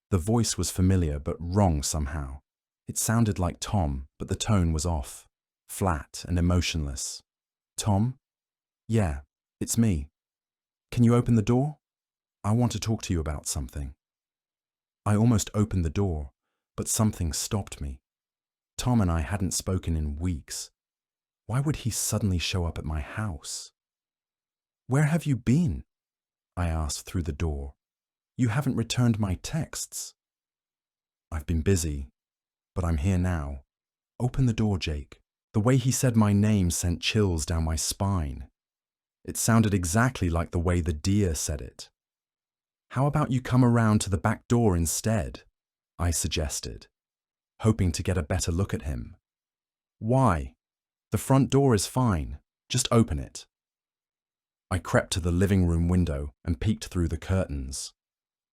The voice was familiar but wrong somehow. It sounded like Tom, but the tone was off, flat and emotionless. "Tom? Yeah, it's me. Can you open the door? I want to talk to you about something." I almost opened the door, but something stopped me. Tom and I hadn't spoken in weeks. Why would he suddenly show up at my house? "Where have you been?" I asked through the door. "You haven't returned my texts." "I've been busy, but I'm here now. Open the door, Jake." The way he said my name sent chills down my spine. It sounded exactly like the way the deer said it. "How about you come around to the back door instead?" I suggested, hoping to get a better look at him. "Why? The front door is fine. Just open it." I crept to the living room window and peeked through the curtains.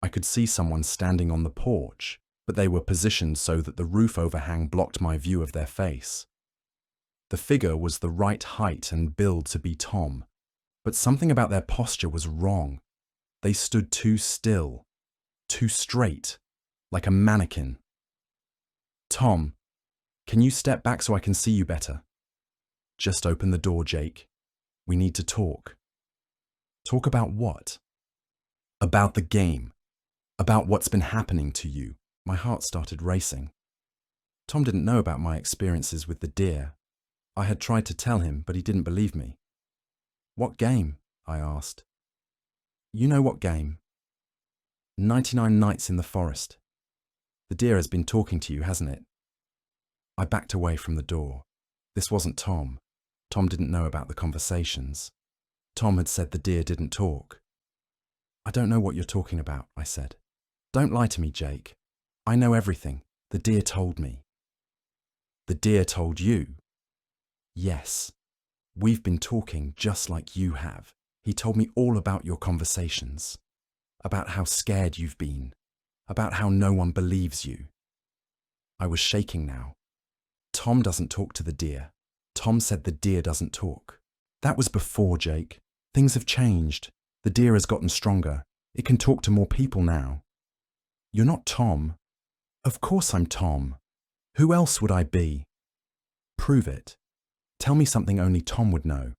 I could see someone standing on the porch, but they were positioned so that the roof overhang blocked my view of their face. The figure was the right height and build to be Tom, but something about their posture was wrong. They stood too still, too straight, like a mannequin. "Tom, can you step back so I can see you better?" "Just open the door, Jake. We need to talk." "Talk about what?" "About the game. About what's been happening to you." My heart started racing. Tom didn't know about my experiences with the deer. I had tried to tell him, but he didn't believe me. "What game?" I asked. "You know what game. 99 Nights in the Forest. The deer has been talking to you, hasn't it?" I backed away from the door. This wasn't Tom. Tom didn't know about the conversations. Tom had said the deer didn't talk. "I don't know what you're talking about," I said. "Don't lie to me, Jake. I know everything. The deer told me." "The deer told you?" "Yes. We've been talking just like you have. He told me all about your conversations, about how scared you've been, about how no one believes you." I was shaking now. "Tom doesn't talk to the deer. Tom said the deer doesn't talk." "That was before, Jake. Things have changed. The deer has gotten stronger. It can talk to more people now." "You're not Tom." "Of course I'm Tom. Who else would I be?" "Prove it. Tell me something only Tom would know."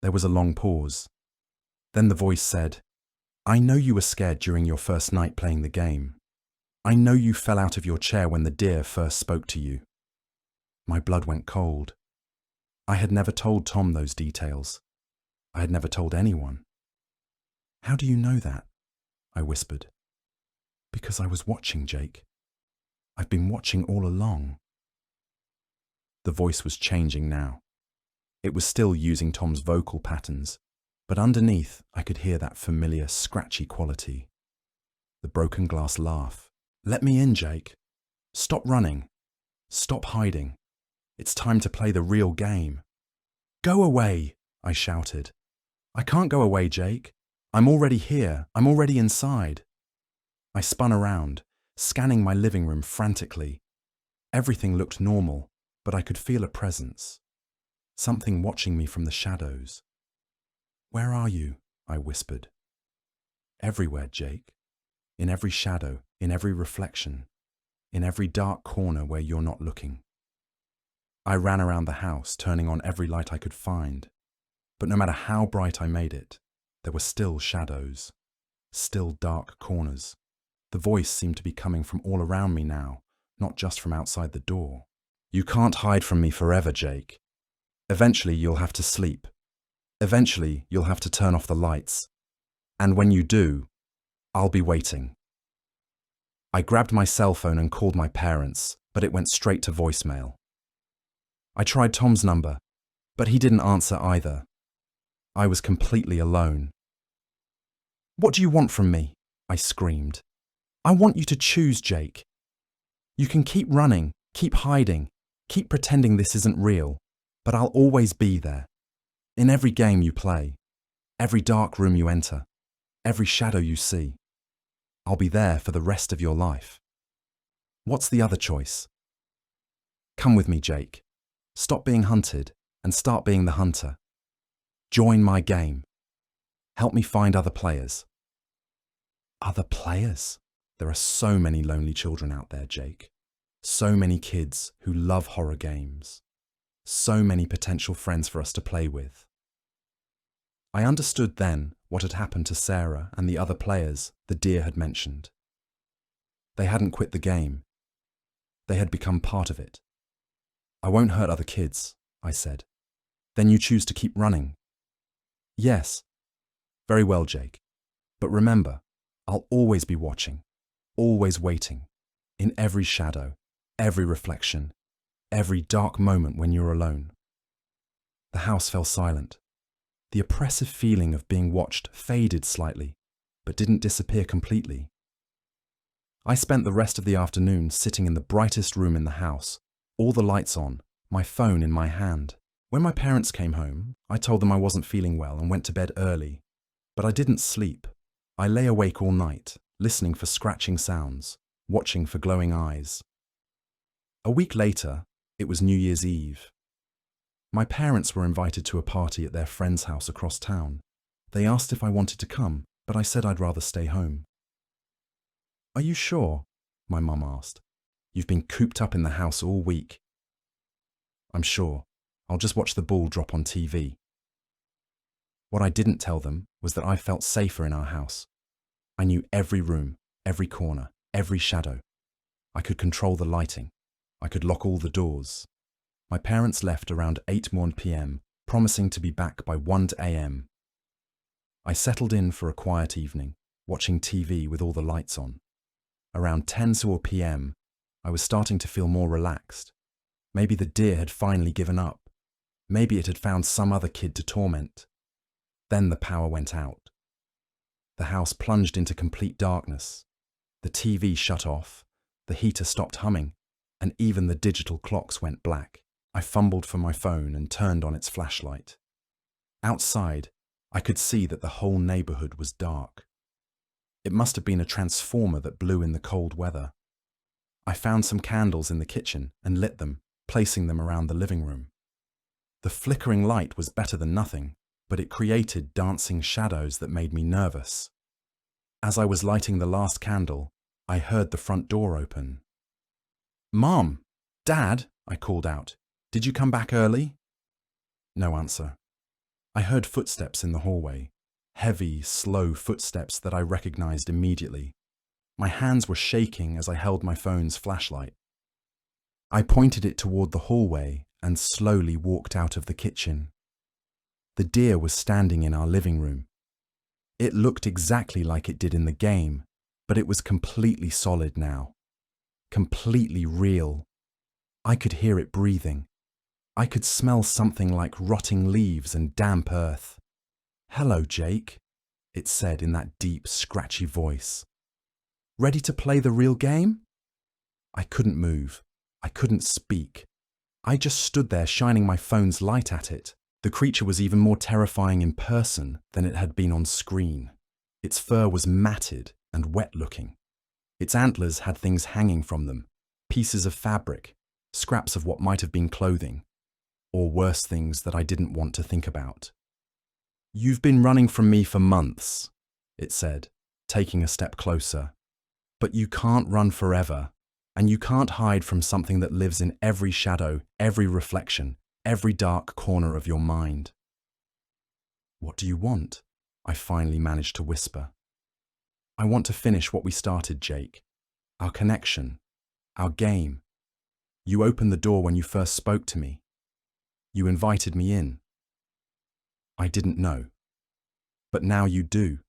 There was a long pause. Then the voice said, "I know you were scared during your first night playing the game. I know you fell out of your chair when the deer first spoke to you." My blood went cold. I had never told Tom those details. I had never told anyone. "How do you know that?" I whispered. "Because I was watching, Jake. I've been watching all along." The voice was changing now. It was still using Tom's vocal patterns, but underneath I could hear that familiar, scratchy quality. The broken glass laugh. "Let me in, Jake. Stop running. Stop hiding. It's time to play the real game." "Go away," I shouted. "I can't go away, Jake. I'm already here. I'm already inside." I spun around, scanning my living room frantically. Everything looked normal, but I could feel a presence. Something watching me from the shadows. "Where are you?" I whispered. "Everywhere, Jake. In every shadow, in every reflection, in every dark corner where you're not looking." I ran around the house, turning on every light I could find. But no matter how bright I made it, there were still shadows, still dark corners. The voice seemed to be coming from all around me now, not just from outside the door. "You can't hide from me forever, Jake. Eventually you'll have to sleep. Eventually you'll have to turn off the lights. And when you do, I'll be waiting." I grabbed my cell phone and called my parents, but it went straight to voicemail. I tried Tom's number, but he didn't answer either. I was completely alone. "What do you want from me?" I screamed. "I want you to choose, Jake. You can keep running, keep hiding, keep pretending this isn't real, but I'll always be there. In every game you play, every dark room you enter, every shadow you see. I'll be there for the rest of your life. What's the other choice? Come with me, Jake. Stop being hunted and start being the hunter. Join my game. Help me find other players." Other players? There are so many lonely children out there, Jake. So many kids who love horror games. So many potential friends for us to play with. I understood then what had happened to Sarah and the other players the deer had mentioned. They hadn't quit the game. They had become part of it. "I won't hurt other kids," I said. "Then you choose to keep running?" "Yes." "Very well, Jake. But remember, I'll always be watching, always waiting, in every shadow, every reflection, every dark moment when you're alone." The house fell silent. The oppressive feeling of being watched faded slightly, but didn't disappear completely. I spent the rest of the afternoon sitting in the brightest room in the house, all the lights on, my phone in my hand. When my parents came home, I told them I wasn't feeling well and went to bed early. But I didn't sleep. I lay awake all night, listening for scratching sounds, watching for glowing eyes. A week later, it was New Year's Eve. My parents were invited to a party at their friend's house across town. They asked if I wanted to come, but I said I'd rather stay home. "Are you sure?" my mum asked. "You've been cooped up in the house all week." "I'm sure. I'll just watch the ball drop on TV." What I didn't tell them was that I felt safer in our house. I knew every room, every corner, every shadow. I could control the lighting. I could lock all the doors. My parents left around 8 p.m, promising to be back by 1 a.m. I settled in for a quiet evening, watching TV with all the lights on. Around 10 p.m, I was starting to feel more relaxed. Maybe the deer had finally given up. Maybe it had found some other kid to torment. Then the power went out. The house plunged into complete darkness. The TV shut off, the heater stopped humming, and even the digital clocks went black. I fumbled for my phone and turned on its flashlight. Outside, I could see that the whole neighborhood was dark. It must have been a transformer that blew in the cold weather. I found some candles in the kitchen and lit them, placing them around the living room. The flickering light was better than nothing, but it created dancing shadows that made me nervous. As I was lighting the last candle, I heard the front door open. "Mom! Dad!" I called out. "Did you come back early?" No answer. I heard footsteps in the hallway, heavy, slow footsteps that I recognized immediately. My hands were shaking as I held my phone's flashlight. I pointed it toward the hallway and slowly walked out of the kitchen. The deer was standing in our living room. It looked exactly like it did in the game, but it was completely solid now. Completely real. I could hear it breathing. I could smell something like rotting leaves and damp earth. "Hello, Jake," it said in that deep, scratchy voice. "Ready to play the real game?" I couldn't move. I couldn't speak. I just stood there shining my phone's light at it. The creature was even more terrifying in person than it had been on screen. Its fur was matted and wet-looking. Its antlers had things hanging from them, pieces of fabric, scraps of what might have been clothing, or worse things that I didn't want to think about. "You've been running from me for months," it said, taking a step closer. "But you can't run forever, and you can't hide from something that lives in every shadow, every reflection, every dark corner of your mind." "What do you want?" I finally managed to whisper. "I want to finish what we started, Jake. Our connection, our game. You opened the door when you first spoke to me. You invited me in. I didn't know. But now you do.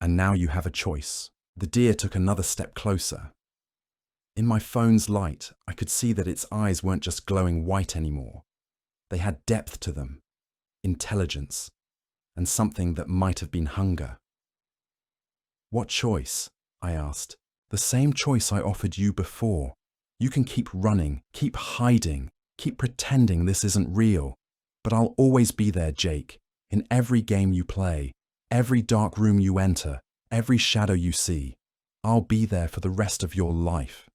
And now you have a choice." The deer took another step closer. In my phone's light, I could see that its eyes weren't just glowing white anymore. They had depth to them, intelligence, and something that might have been hunger. "What choice?" I asked. "The same choice I offered you before. You can keep running, keep hiding, keep pretending this isn't real. But I'll always be there, Jake, in every game you play, every dark room you enter, every shadow you see. I'll be there for the rest of your life."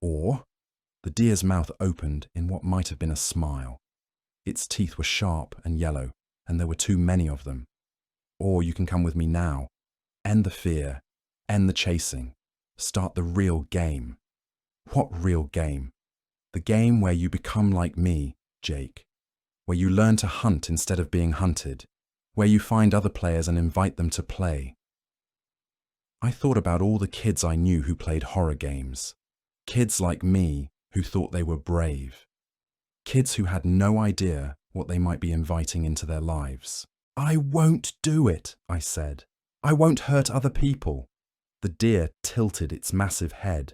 Or, the deer's mouth opened in what might have been a smile. Its teeth were sharp and yellow, and there were too many of them. "Or you can come with me now. End the fear, end the chasing, start the real game." "What real game?" "The game where you become like me, Jake. Where you learn to hunt instead of being hunted. Where you find other players and invite them to play." I thought about all the kids I knew who played horror games. Kids like me who thought they were brave. Kids who had no idea what they might be inviting into their lives. "I won't do it," I said. "I won't hurt other people." The deer tilted its massive head.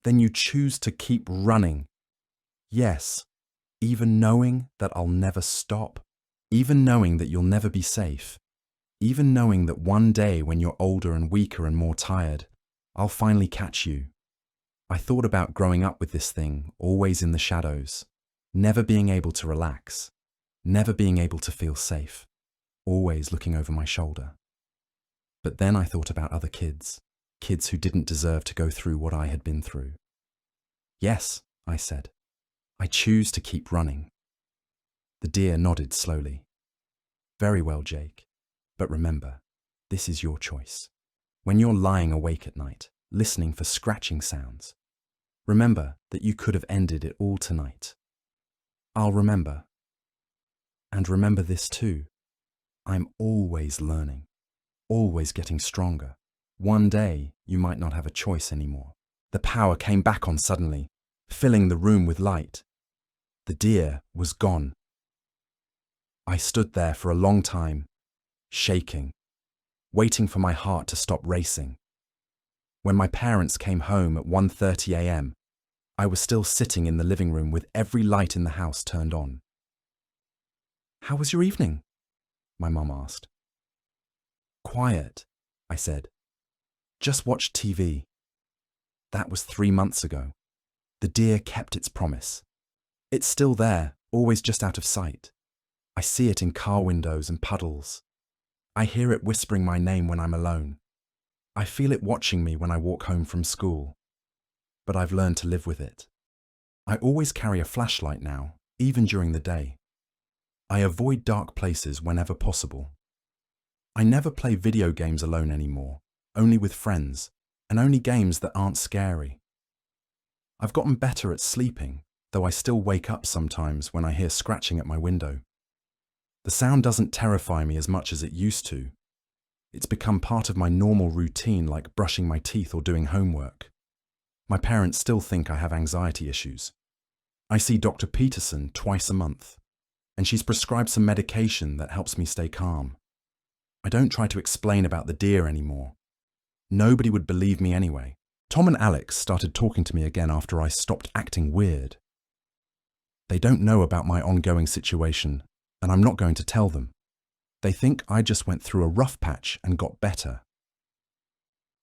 "Then you choose to keep running." "Yes, even knowing that I'll never stop. Even knowing that you'll never be safe. Even knowing that one day when you're older and weaker and more tired, I'll finally catch you." I thought about growing up with this thing, always in the shadows, never being able to relax, never being able to feel safe, always looking over my shoulder. But then I thought about other kids, kids who didn't deserve to go through what I had been through. "Yes," I said, "I choose to keep running." The deer nodded slowly. "Very well, Jake. But remember, this is your choice. When you're lying awake at night, listening for scratching sounds, remember that you could have ended it all tonight. I'll remember. And remember this too. I'm always learning, always getting stronger. One day, you might not have a choice anymore." The power came back on suddenly, filling the room with light. The deer was gone. I stood there for a long time, shaking, waiting for my heart to stop racing. When my parents came home at 1:30 a.m., I was still sitting in the living room with every light in the house turned on. "How was your evening?" my mum asked. "Quiet," I said. "Just watched TV." That was 3 months ago. The deer kept its promise. It's still there, always just out of sight. I see it in car windows and puddles. I hear it whispering my name when I'm alone. I feel it watching me when I walk home from school. But I've learned to live with it. I always carry a flashlight now, even during the day. I avoid dark places whenever possible. I never play video games alone anymore, only with friends, and only games that aren't scary. I've gotten better at sleeping, though I still wake up sometimes when I hear scratching at my window. The sound doesn't terrify me as much as it used to, It's become part of my normal routine, like brushing my teeth or doing homework. My parents still think I have anxiety issues. I see Dr. Peterson twice a month, and she's prescribed some medication that helps me stay calm. I don't try to explain about the deer anymore. Nobody would believe me anyway. Tom and Alex started talking to me again after I stopped acting weird. They don't know about my ongoing situation, and I'm not going to tell them. They think I just went through a rough patch and got better.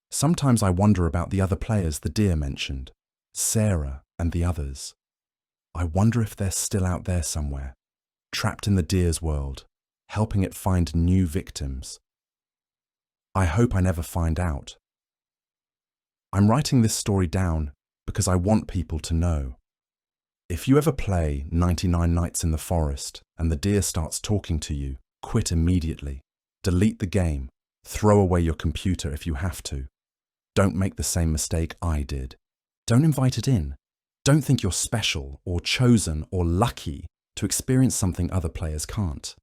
Sometimes I wonder about the other players the deer mentioned, Sarah and the others. I wonder if they're still out there somewhere, trapped in the deer's world, helping it find new victims. I hope I never find out. I'm writing this story down because I want people to know. If you ever play 99 Nights in the Forest and the deer starts talking to you, quit immediately. Delete the game. Throw away your computer if you have to. Don't make the same mistake I did. Don't invite it in. Don't think you're special or chosen or lucky to experience something other players can't.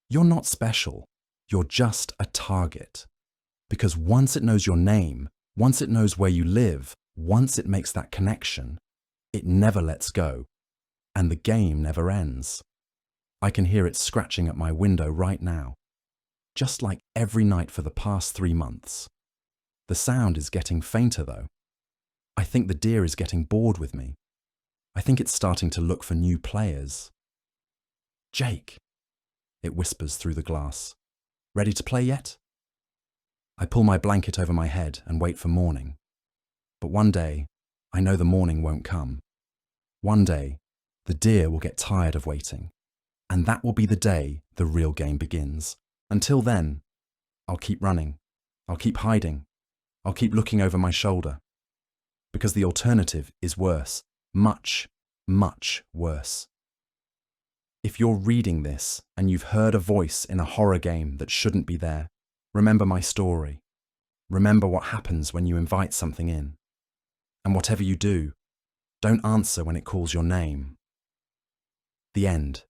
You're not special. You're just a target. Because once it knows your name, once it knows where you live, once it makes that connection, it never lets go. And the game never ends. I can hear it scratching at my window right now, just like every night for the past 3 months. The sound is getting fainter though. I think the deer is getting bored with me. I think it's starting to look for new players. Jake, it whispers through the glass. Ready to play yet? I pull my blanket over my head and wait for morning. But one day, I know the morning won't come. One day, the deer will get tired of waiting. And that will be the day the real game begins. Until then, I'll keep running. I'll keep hiding. I'll keep looking over my shoulder. Because the alternative is worse. Much, much worse. If you're reading this and you've heard a voice in a horror game that shouldn't be there, remember my story. Remember what happens when you invite something in. And whatever you do, don't answer when it calls your name. The end.